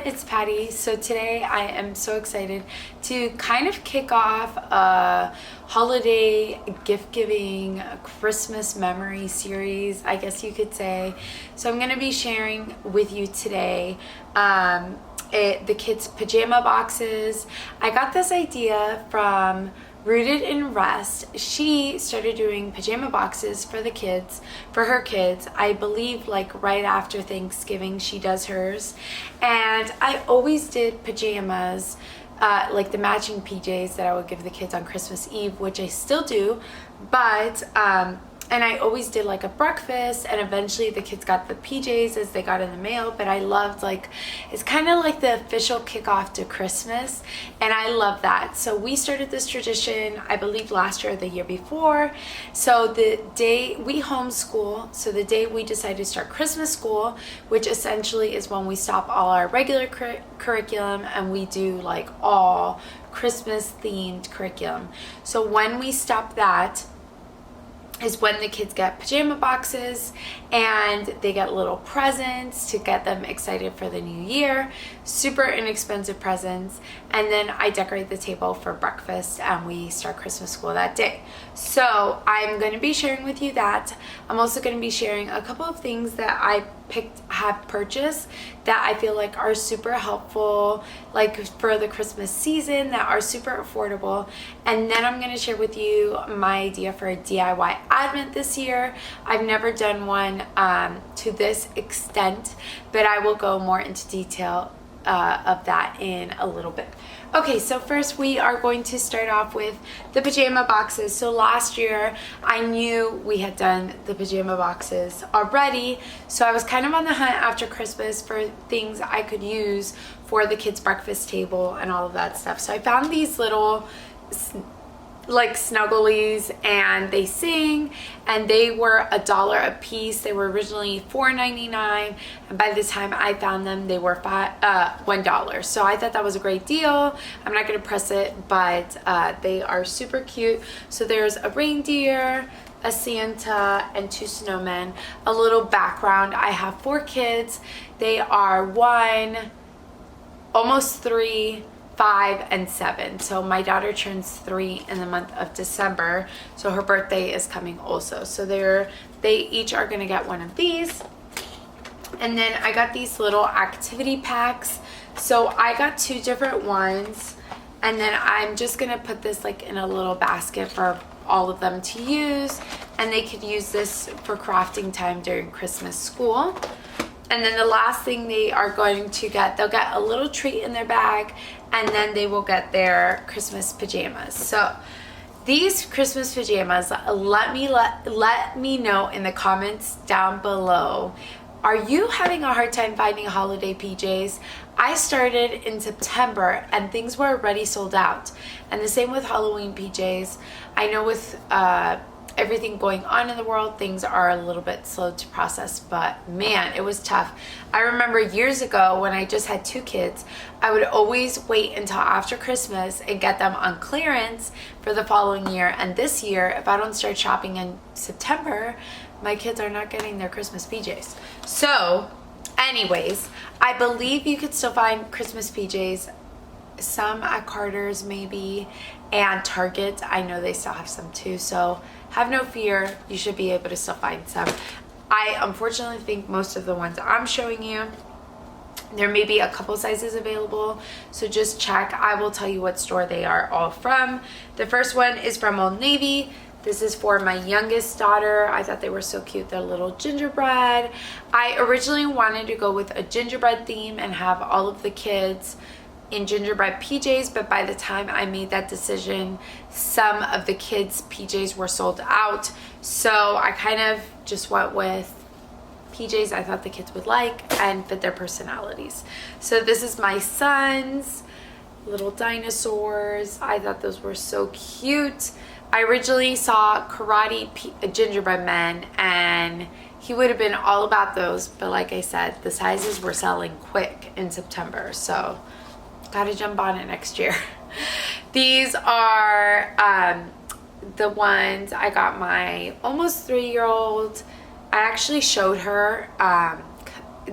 it's Patty. So today I am so excited to kind of kick off a holiday gift giving Christmas memory series, I guess you could say. So I'm going to be sharing with you today the kids' pajama boxes. I got this idea from Rooted in Rest. She started doing pajama boxes for the kids, for her kids. I believe like right after Thanksgiving she does hers. And I always did pajamas, like the matching PJs that I would give the kids on Christmas Eve, which I still do, but and I always did like a breakfast, and eventually the kids got the PJs as they got in the mail. But I loved, like, it's kind of like the official kickoff to Christmas, and I love that. So we started this tradition, I believe last year or the year before. So the day we homeschool, so the day we decided to start Christmas school, which essentially is when we stop all our regular curriculum and we do like all Christmas themed curriculum. So when we stop that is when the kids get pajama boxes and they get little presents to get them excited for the new year, super inexpensive presents, and then I decorate the table for breakfast and we start Christmas school that day. So I'm going to be sharing with you that. I'm also going to be sharing a couple of things that I have purchased that I feel like are super helpful, like for the Christmas season, that are super affordable. And then I'm going to share with you my idea for a DIY advent this year. I've never done one to this extent, but I will go more into detail of that in a little bit. Okay, so first we are going to start off with the pajama boxes. So last year I knew we had done the pajama boxes already, so I was kind of on the hunt after Christmas for things I could use for the kids' breakfast table and all of that stuff. So I found these little like snugglies, and they sing, and they were $1 a piece. They were originally $4.99, and by the time I found them they were $1. So I thought that was a great deal. I'm not going to press it, but they are super cute. So there's a reindeer, a Santa, and 2 snowmen. A little background: I have 4 kids. They are 1, almost 3, 5, and 7. So my daughter turns 3 in the month of December, so her birthday is coming also. So they each are going to get one of these. And then I got these little activity packs. So I got 2 different ones, and then I'm just going to put this like in a little basket for all of them to use, and they could use this for crafting time during Christmas school. And then the last thing they are going to get, they'll get a little treat in their bag, and then they will get their Christmas pajamas. So these Christmas pajamas, let me know in the comments down below. Are you having a hard time finding holiday PJs? I started in September and things were already sold out. And the same with Halloween PJs. I know with everything going on in the world, things are a little bit slow to process, but man, it was tough. I remember years ago when I just had 2 kids, I would always wait until after Christmas and get them on clearance for the following year. And this year, if I don't start shopping in September, my kids are not getting their Christmas PJs. So anyways, I believe you could still find Christmas PJs, some at Carter's maybe, and Target. I know they still have some too, so have no fear, you should be able to still find some. I unfortunately think most of the ones I'm showing you, there may be a couple sizes available, so just check. I will tell you what store they are all from. The first one is from Old Navy. This is for my youngest daughter. I thought they were so cute. They're little gingerbread. I originally wanted to go with a gingerbread theme and have all of the kids in gingerbread PJs, but by the time I made that decision, some of the kids' PJs were sold out. So I kind of just went with PJs I thought the kids would like and fit their personalities. So this is my son's little dinosaurs. I thought those were so cute. I originally saw karate gingerbread men, and he would have been all about those, but like I said, the sizes were selling quick in September, so gotta jump on it next year. These are the ones I got my almost 3-year-old. I actually showed her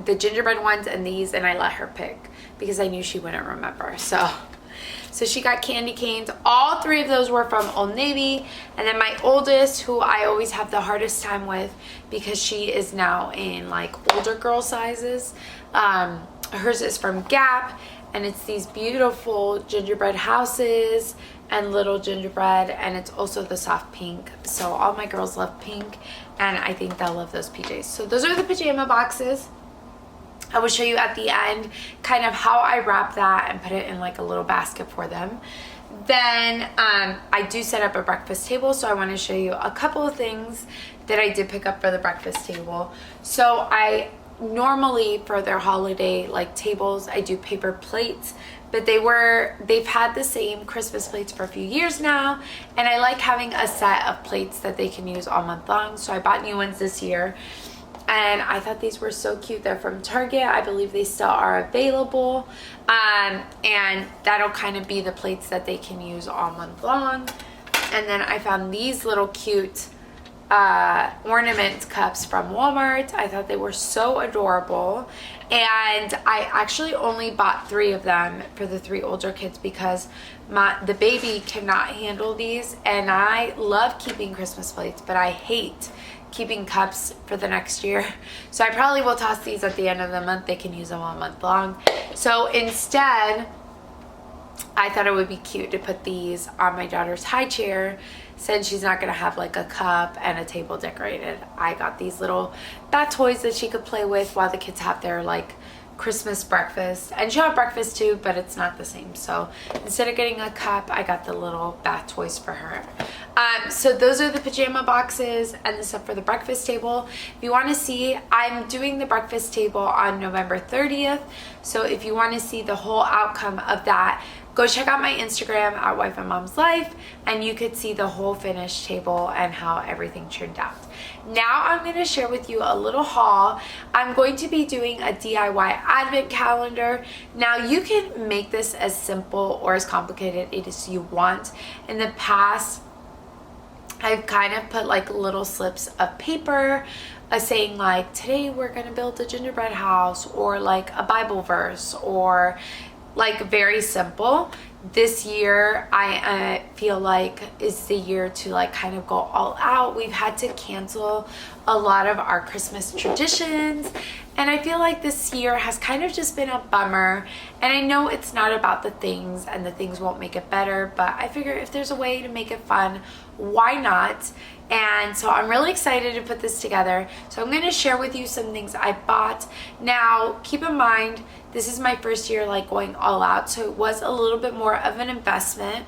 the gingerbread ones and these, and I let her pick. because I knew she wouldn't remember. So she got candy canes. All 3 of those were from Old Navy. And then my oldest, who I always have the hardest time with because she is now in like older girl sizes, hers is from Gap, and it's these beautiful gingerbread houses and little gingerbread, and it's also the soft pink. So all my girls love pink, and I think they'll love those PJs. So those are the pajama boxes. I will show you at the end kind of how I wrap that and put it in like a little basket for them. Then I do set up a breakfast table, so I want to show you a couple of things that I did pick up for the breakfast table. So I normally, for their holiday like tables, I do paper plates, but they've had the same Christmas plates for a few years now, and I like having a set of plates that they can use all month long. So I bought new ones this year, and I thought these were so cute. They're from Target. I believe they still are available, and that'll kind of be the plates that they can use all month long. And then I found these little cute ornament cups from Walmart. I thought they were so adorable, and I actually only bought 3 of them for the 3 older kids because the baby cannot handle these, and I love keeping Christmas plates, but I hate keeping cups for the next year. So I probably will toss these at the end of the month. They can use them all month long. So instead, I thought it would be cute to put these on my daughter's high chair since she's not gonna have like a cup and a table decorated. I got these little bat toys that she could play with while the kids have their like Christmas breakfast, and she'll have breakfast too, but it's not the same. So instead of getting a cup, I got the little bath toys for her. So those are the pajama boxes and the stuff for the breakfast table. If you want to see, I'm doing the breakfast table on November 30th. So if you want to see the whole outcome of that, go check out my Instagram at Wife and Mom's Life, and you could see the whole finished table and how everything turned out. Now I'm going to share with you a little haul. I'm going to be doing a DIY advent calendar. Now you can make this as simple or as complicated as you want. In the past, I've kind of put like little slips of paper saying like, today we're going to build a gingerbread house, or like a Bible verse, or like very simple. This year I feel like is the year to like kind of go all out. We've had to cancel a lot of our Christmas traditions, and I feel like this year has kind of just been a bummer. And I know it's not about the things, and the things won't make it better, but I figure if there's a way to make it fun, why not? And so I'm really excited to put this together. So I'm going to share with you some things I bought. Now keep in mind, this is my first year like going all out, so it was a little bit more of an investment,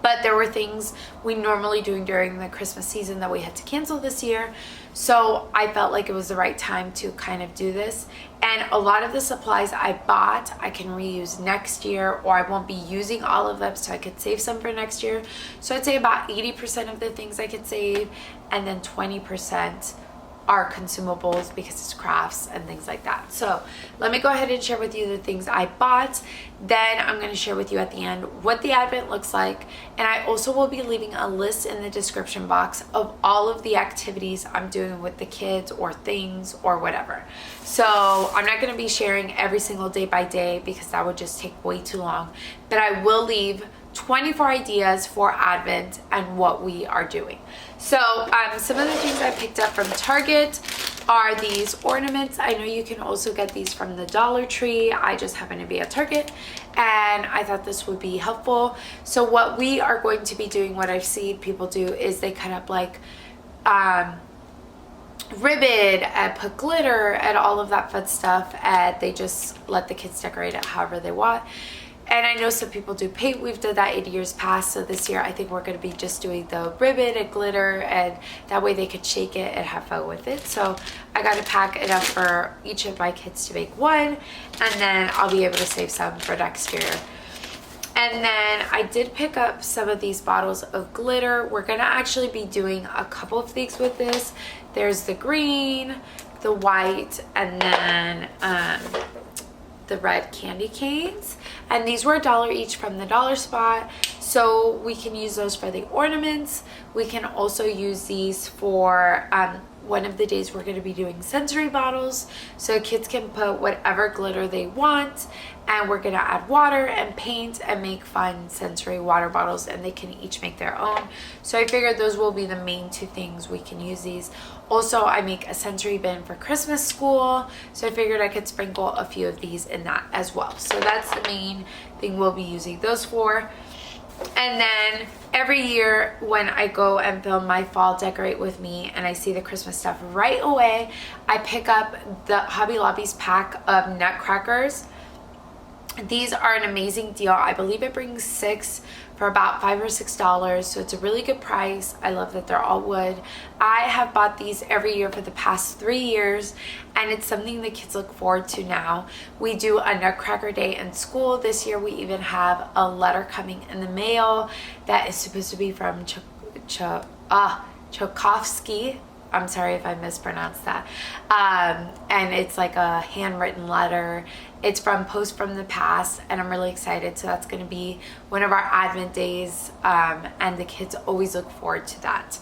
but there were things we normally do during the Christmas season that we had to cancel this year. So I felt like it was the right time to kind of do this. And a lot of the supplies I bought, I can reuse next year, or I won't be using all of them, so I could save some for next year. So I'd say about 80% of the things I could save, and then 20% are consumables because it's crafts and things like that. So let me go ahead and share with you the things I bought. Then I'm going to share with you at the end what the advent looks like, and I also will be leaving a list in the description box of all of the activities I'm doing with the kids or things or whatever. So I'm not going to be sharing every single day by day because that would just take way too long, but I will leave 24 ideas for Advent and what we are doing. So some of the things I picked up from Target are these ornaments. I know you can also get these from the Dollar Tree. I just happen to be at Target, and I thought this would be helpful. So what we are going to be doing, what I've seen people do, is they cut up like ribbon and put glitter and all of that fun stuff, and they just let the kids decorate it however they want. And I know some people do paint. We've done that in years past. So this year I think we're going to be just doing the ribbon and glitter, and that way they could shake it and have fun with it. So I got to pack enough for each of my kids to make one, and then I'll be able to save some for next year. And then I did pick up some of these bottles of glitter. We're going to actually be doing a couple of things with this. There's the green, the white, and then the red candy canes, and these were $1 each from the dollar spot. So we can use those for the ornaments. We can also use these for one of the days we're going to be doing sensory bottles, so kids can put whatever glitter they want, and we're going to add water and paint and make fun sensory water bottles, and they can each make their own. So I figured those will be the main two things we can use these. Also, I make a sensory bin for Christmas school, so I figured I could sprinkle a few of these in that as well. So that's the main thing we'll be using those for. And then every year when I go and film my fall decorate with me and I see the Christmas stuff right away, I pick up the Hobby Lobby's pack of Nutcrackers. These are an amazing deal. I believe it brings 6 for about $5 or $6, so it's a really good price. I love that they're all wood. I have bought these every year for the past 3 years, and it's something the kids look forward to now. We do a Nutcracker Day in school. This year we even have a letter coming in the mail that is supposed to be from Tchaikovsky. I'm sorry if I mispronounced that. And it's like a handwritten letter. It's from Post from the Past, and I'm really excited. So that's going to be one of our Advent days, and the kids always look forward to that.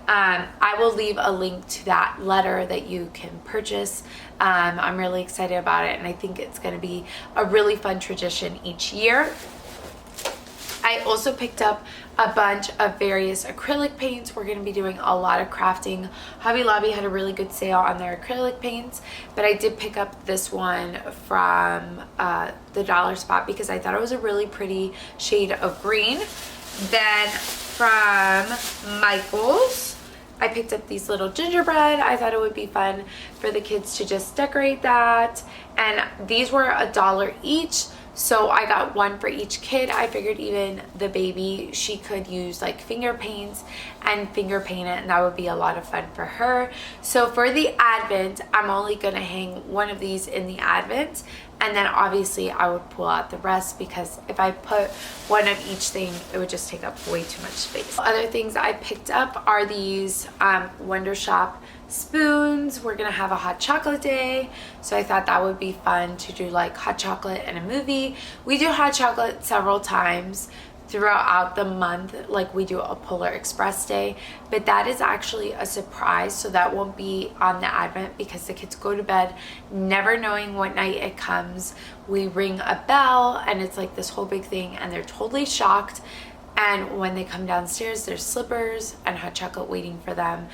I will leave a link to that letter that you can purchase. I'm really excited about it, and I think it's going to be a really fun tradition each year. I also picked up a bunch of various acrylic paints. We're going to be doing a lot of crafting. Hobby Lobby had a really good sale on their acrylic paints, but I did pick up this one from the dollar spot because I thought it was a really pretty shade of green. Then from Michael's, I picked up these little gingerbread. I thought it would be fun for the kids to just decorate that. And these were $1 each. So I got one for each kid. I figured even the baby, she could use like finger paints and finger paint it, and that would be a lot of fun for her. So for the Advent, I'm only gonna hang one of these in the Advent, and then obviously I would pull out the rest because if I put one of each thing, it would just take up way too much space. Other things I picked up are these Wonder Shop spoons. We're gonna have a hot chocolate day, so I thought that would be fun to do like hot chocolate and a movie. We do hot chocolate several times throughout the month, like we do a Polar Express day, but that is actually a surprise, so that won't be on the Advent because the kids go to bed never knowing what night it comes. We ring a bell and it's like this whole big thing, and they're totally shocked, and when they come downstairs there's slippers and hot chocolate waiting for them.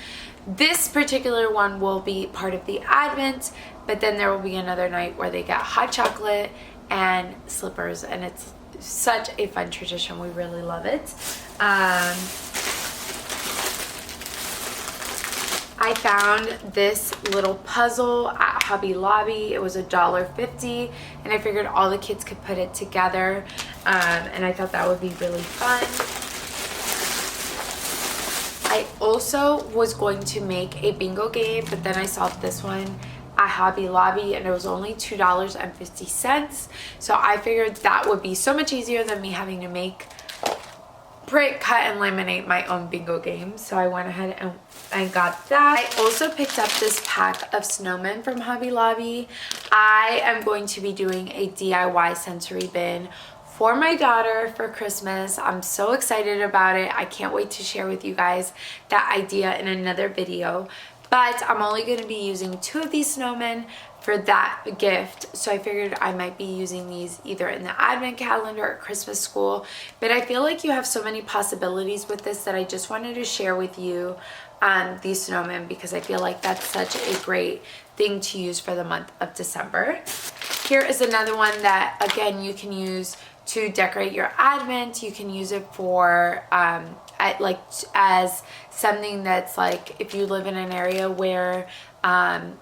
This particular one will be part of the Advent, but then there will be another night where they get hot chocolate and slippers, and it's such a fun tradition. We really love it. I found this little puzzle at Hobby Lobby. It was $1.50, and I figured all the kids could put it together, and I thought that would be really fun. I also was going to make a bingo game, but then I saw this one at Hobby Lobby and it was only $2.50. So I figured that would be so much easier than me having to print, cut, and laminate my own bingo game. So I went ahead and got that. I also picked up this pack of snowmen from Hobby Lobby. I am going to be doing a DIY sensory bin for my daughter for Christmas. I'm so excited about it. I can't wait to share with you guys that idea in another video. But I'm only going to be using 2 of these snowmen for that gift. So I figured I might be using these either in the Advent calendar or Christmas school. But I feel like you have so many possibilities with this that I just wanted to share with you these snowmen, because I feel like that's such a great thing to use for the month of December. Here is another one that, again, you can use to decorate your Advent. You can use it for as something that's like, if you live in an area where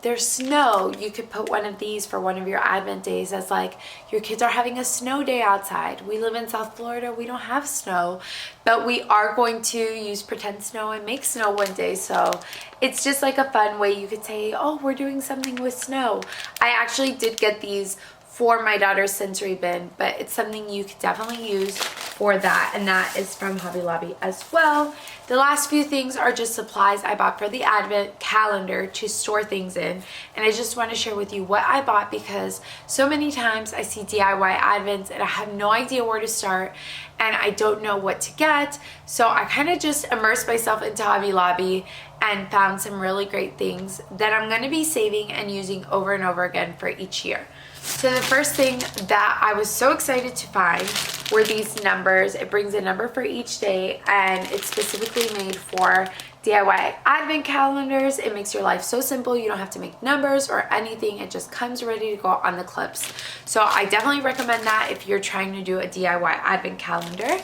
there's snow, you could put one of these for one of your Advent days as like your kids are having a snow day outside. We live in South Florida, we don't have snow, but we are going to use pretend snow and make snow one day. So it's just like a fun way you could say, oh, we're doing something with snow. I actually did get these for my daughter's sensory bin, but it's something you could definitely use for that, and that is from Hobby Lobby as well. The last few things are just supplies I bought for the advent calendar to store things in, and I just want to share with you what I bought because so many times I see DIY advents and I have no idea where to start and I don't know what to get. So I kind of just immersed myself into Hobby Lobby and found some really great things that I'm going to be saving and using over and over again for each year. So the first thing that I was so excited to find were these numbers. It brings a number for each day, and it's specifically made for DIY advent calendars. It makes your life so simple. You don't have to make numbers or anything. It just comes ready to go on the clips. So I definitely recommend that if you're trying to do a DIY advent calendar.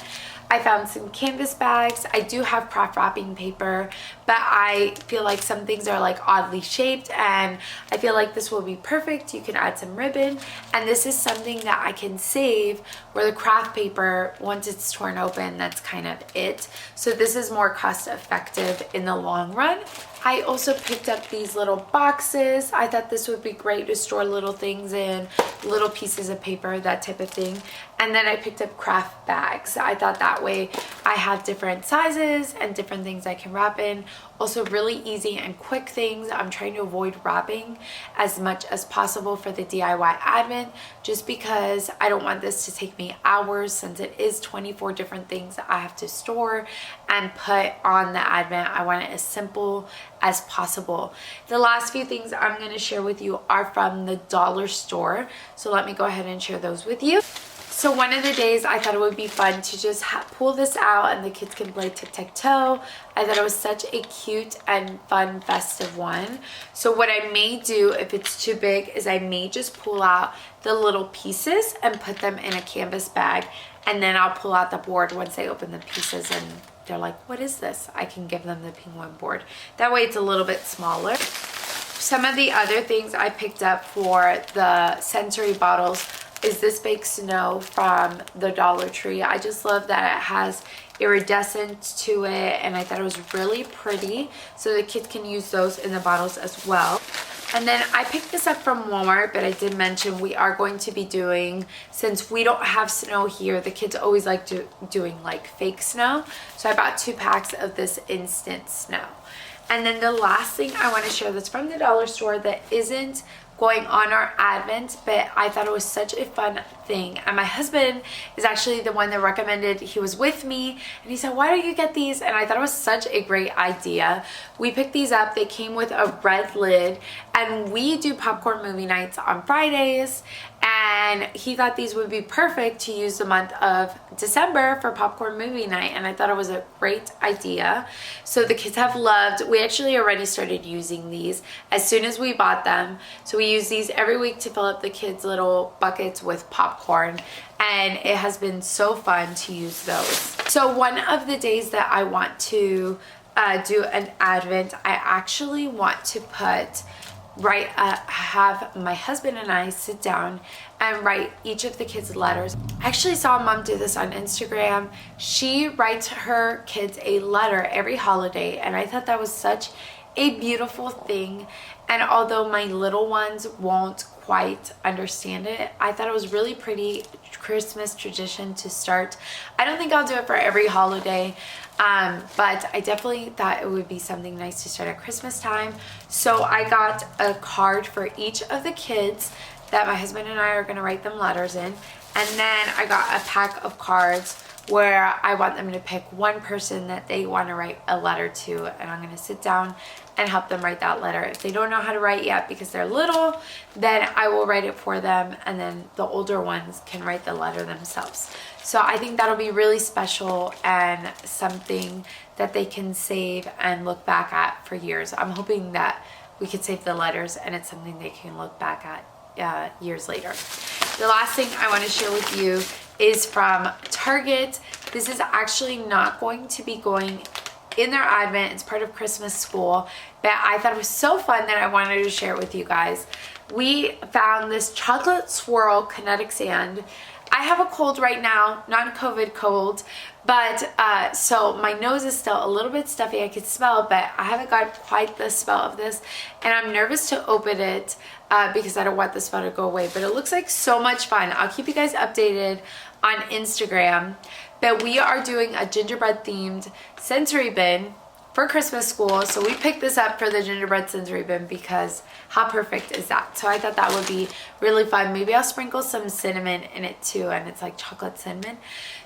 I found some canvas bags. I do have craft wrapping paper, but I feel like some things are like oddly shaped, and I feel like this will be perfect. You can add some ribbon, and this is something that I can save where the craft paper, once it's torn open, that's kind of it. So this is more cost effective in the long run. I also picked up these little boxes. I thought this would be great to store little things in, little pieces of paper, that type of thing. And then I picked up craft bags. I thought that way I have different sizes and different things I can wrap in. Also really easy and quick things. I'm trying to avoid wrapping as much as possible for the DIY advent, just because I don't want this to take me hours, since it is 24 different things that I have to store and put on the advent. I want it as simple as possible. The last few things I'm going to share with you are from the dollar store. So let me go ahead and share those with you. So one of the days I thought it would be fun to just pull this out and the kids can play tic-tac-toe. I thought it was such a cute and fun festive one. So what I may do if it's too big is I may just pull out the little pieces and put them in a canvas bag, and then I'll pull out the board once they open the pieces and they're like, what is this? I can give them the penguin board. That way it's a little bit smaller. Some of the other things I picked up for the sensory bottles is this fake snow from the Dollar Tree. I just love that it has iridescent to it, and I thought it was really pretty, so the kids can use those in the bottles as well. And then I picked this up from Walmart, but I did mention we are going to be doing, since we don't have snow here, the kids always like doing like fake snow, so I bought 2 packs of this instant snow. And then the last thing I want to share that's from the dollar store that isn't going on our advent, but I thought it was such a fun thing, and my husband is actually the one that recommended. He was with me and he said, why don't you get these? And I thought it was such a great idea. We picked these up. They came with a red lid, and we do popcorn movie nights on Fridays, and he thought these would be perfect to use the month of December for popcorn movie night, and I thought it was a great idea. So the kids have loved. We actually already started using these as soon as we bought them, so we use these every week to fill up the kids' little buckets with popcorn, and it has been so fun to use those. So one of the days that I want to do an advent, I actually want to have my husband and I sit down and write each of the kids letters. I actually saw Mom do this on Instagram. She writes her kids a letter every holiday, and I thought that was such a beautiful thing. And although my little ones won't quite understand it, I thought it was really pretty Christmas tradition to start. I don't think I'll do it for every holiday, but I definitely thought it would be something nice to start at Christmas time. So I got a card for each of the kids that my husband and I are going to write them letters in, and then I got a pack of cards where I want them to pick one person that they want to write a letter to, and I'm going to sit down and help them write that letter. If they don't know how to write yet because they're little, then I will write it for them, and then the older ones can write the letter themselves. So I think that'll be really special and something that they can save and look back at for years. I'm hoping that we could save the letters and it's something they can look back at years later. The last thing I want to share with you is from Target. This is actually not going to be going in their advent. It's part of Christmas school, but I thought it was so fun that I wanted to share it with you guys. We found this chocolate swirl kinetic sand. I have a cold right now, not a COVID cold, but so my nose is still a little bit stuffy. I could smell, but I haven't got quite the smell of this, and I'm nervous to open it because I don't want the smell to go away, but it looks like so much fun. I'll keep you guys updated on Instagram that we are doing a gingerbread themed sensory bin for Christmas school. So we picked this up for the gingerbread sensory bin because how perfect is that? So I thought that would be really fun. Maybe I'll sprinkle some cinnamon in it too, and it's like chocolate cinnamon.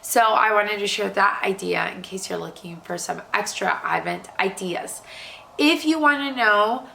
So I wanted to share that idea in case you're looking for some extra Advent ideas. If you want to know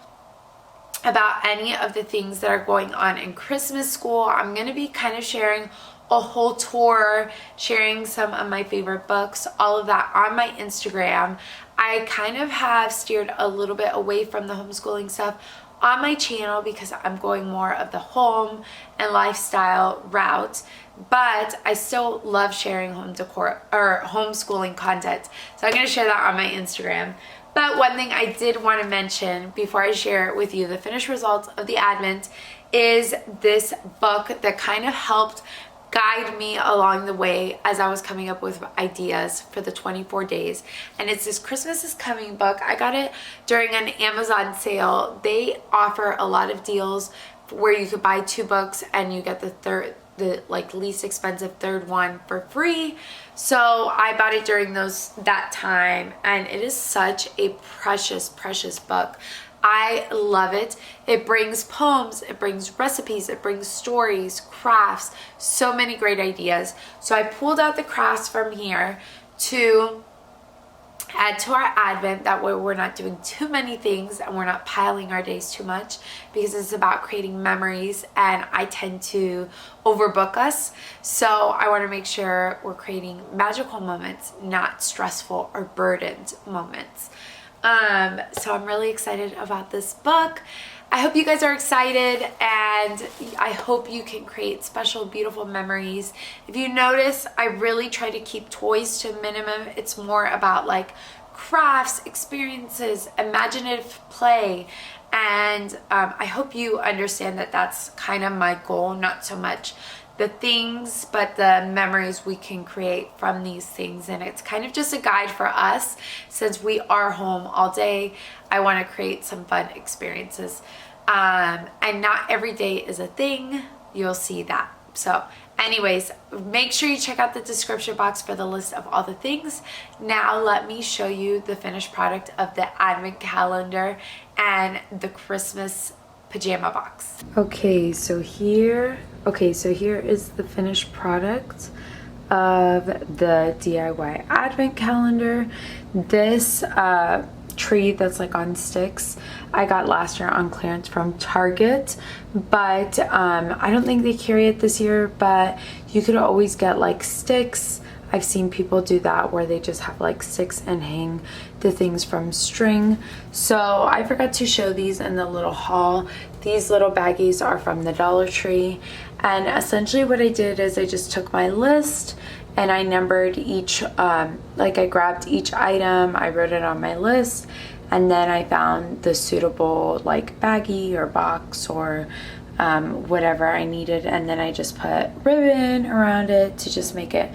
about any of the things that are going on in Christmas school, I'm going to be kind of sharing a whole tour, sharing some of my favorite books, all of that on my Instagram. I kind of have steered a little bit away from the homeschooling stuff on my channel because I'm going more of the home and lifestyle route, but I still love sharing home decor or homeschooling content. So I'm going to share that on my Instagram. But one thing I did want to mention before I share with you the finished results of the Advent is this book that kind of helped guide me along the way as I was coming up with ideas for the 24 days. And it's this Christmas is Coming book. I got it during an Amazon sale. They offer a lot of deals where you could buy 2 books and you get the like least expensive third one for free. So I bought it during that time, and it is such a precious book. I love it. It brings poems, it brings recipes, it brings stories, crafts, so many great ideas. So I pulled out the crafts from here to add to our Advent. That way we're not doing too many things and we're not piling our days too much, because it's about creating memories and I tend to overbook us. So I want to make sure we're creating magical moments, not stressful or burdened moments. So I'm really excited about this book. I hope you guys are excited, and I hope you can create special, beautiful memories. If you notice, I really try to keep toys to a minimum. It's more about like crafts, experiences, imaginative play, and I hope you understand that that's kind of my goal, not so much the things, but the memories we can create from these things. And it's kind of just a guide for us since we are home all day. I want to create some fun experiences. And not every day is a thing. You'll see that. So anyways, make sure you check out the description box for the list of all the things. Now let me show you the finished product of the Advent calendar and the Christmas pajama box. Okay, so here is the finished product of the DIY Advent calendar. This tree that's like on sticks I got last year on clearance from Target, but I don't think they carry it this year, but you could always get like sticks. I've seen people do that where they just have like sticks and hang the things from string. So I forgot to show these in the little haul. These little baggies are from the Dollar Tree, and essentially what I did is I just took my list and I numbered each, like I grabbed each item, I wrote it on my list, and then I found the suitable like baggie or box or whatever I needed, and then I just put ribbon around it to just make it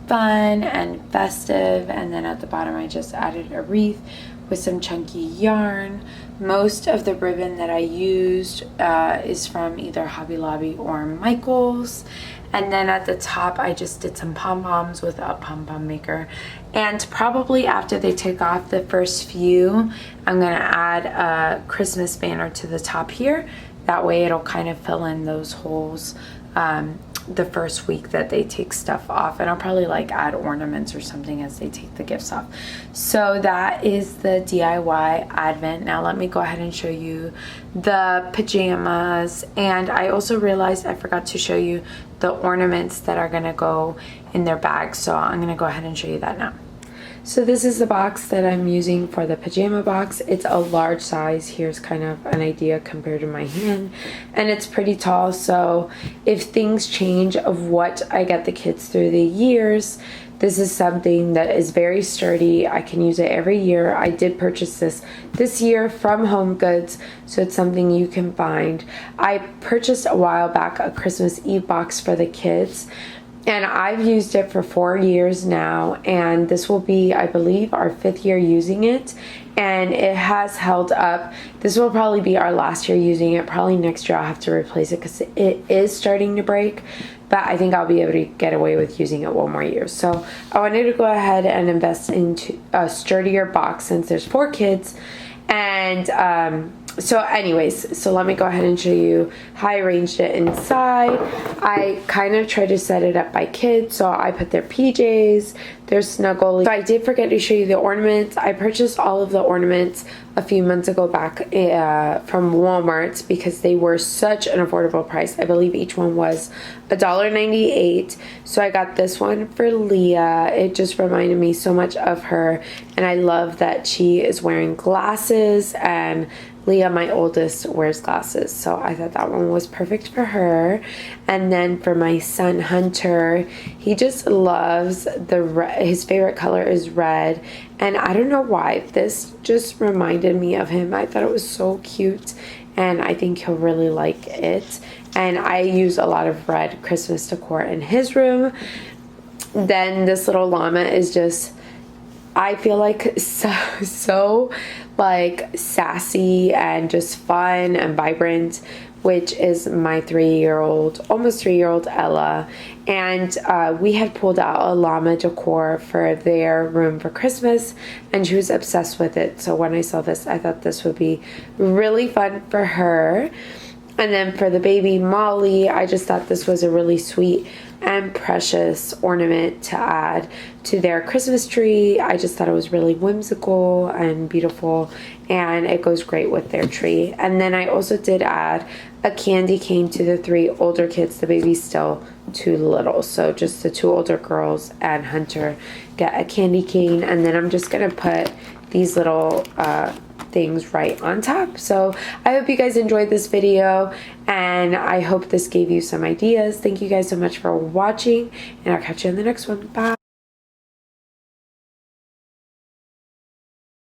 fun and festive. And then at the bottom I just added a wreath with some chunky yarn. Most of the ribbon that I used is from either Hobby Lobby or Michaels. And then at the top I just did some pom-poms with a pom-pom maker. And probably after they take off the first few, I'm gonna add a Christmas banner to the top here. That way it'll kind of fill in those holes the first week that they take stuff off, and I'll probably like add ornaments or something as they take the gifts off. So that is the DIY Advent. Now let me go ahead and show you the pajamas, and I also realized I forgot to show you the ornaments that are gonna go in their bags, so I'm gonna go ahead and show you that now. So this is the box that I'm using for the pajama box. It's a large size. Here's kind of an idea compared to my hand. And it's pretty tall, so if things change of what I get the kids through the years, this is something that is very sturdy. I can use it every year. I did purchase this year from Home Goods, so it's something you can find. I purchased a while back a Christmas Eve box for the kids, and I've used it for 4 years now, and this will be, I believe, our 5th year using it, and it has held up. This will probably be our last year using it. Probably next year I'll have to replace it because it is starting to break, but I think I'll be able to get away with using it one more year. So I wanted to go ahead and invest into a sturdier box since there's 4 kids. And so anyways, so let me go ahead and show you how I arranged it inside. I kind of tried to set it up by kids, so I put their PJs, their snuggle. So I did forget to show you the ornaments. I purchased all of the ornaments a few months ago back from Walmart because they were such an affordable price. I believe each one was $1.98. So I got this one for Leah. It just reminded me so much of her, and I love that she is wearing glasses, and Leah, my oldest, wears glasses, so I thought that one was perfect for her. And then for my son Hunter, he just loves the red. His favorite color is red, and I don't know why, this just reminded me of him. I thought it was so cute, and I think he'll really like it. And I use a lot of red Christmas decor in his room. Then this little llama is just, I feel like so like sassy and just fun and vibrant, which is my 3-year-old, almost 3-year-old Ella. And we had pulled out a llama decor for their room for Christmas, and she was obsessed with it. So when I saw this, I thought this would be really fun for her. And then for the baby Molly, I just thought this was a really sweet and precious ornament to add to their Christmas tree. I just thought it was really whimsical and beautiful, and it goes great with their tree. And then I also did add a candy cane to the 3 older kids. The baby's still too little, so just the 2 older girls and Hunter get a candy cane. And then I'm just gonna put these little things right on top. So I hope you guys enjoyed this video, and I hope this gave you some ideas. Thank you guys so much for watching, and I'll catch you in the next one. Bye.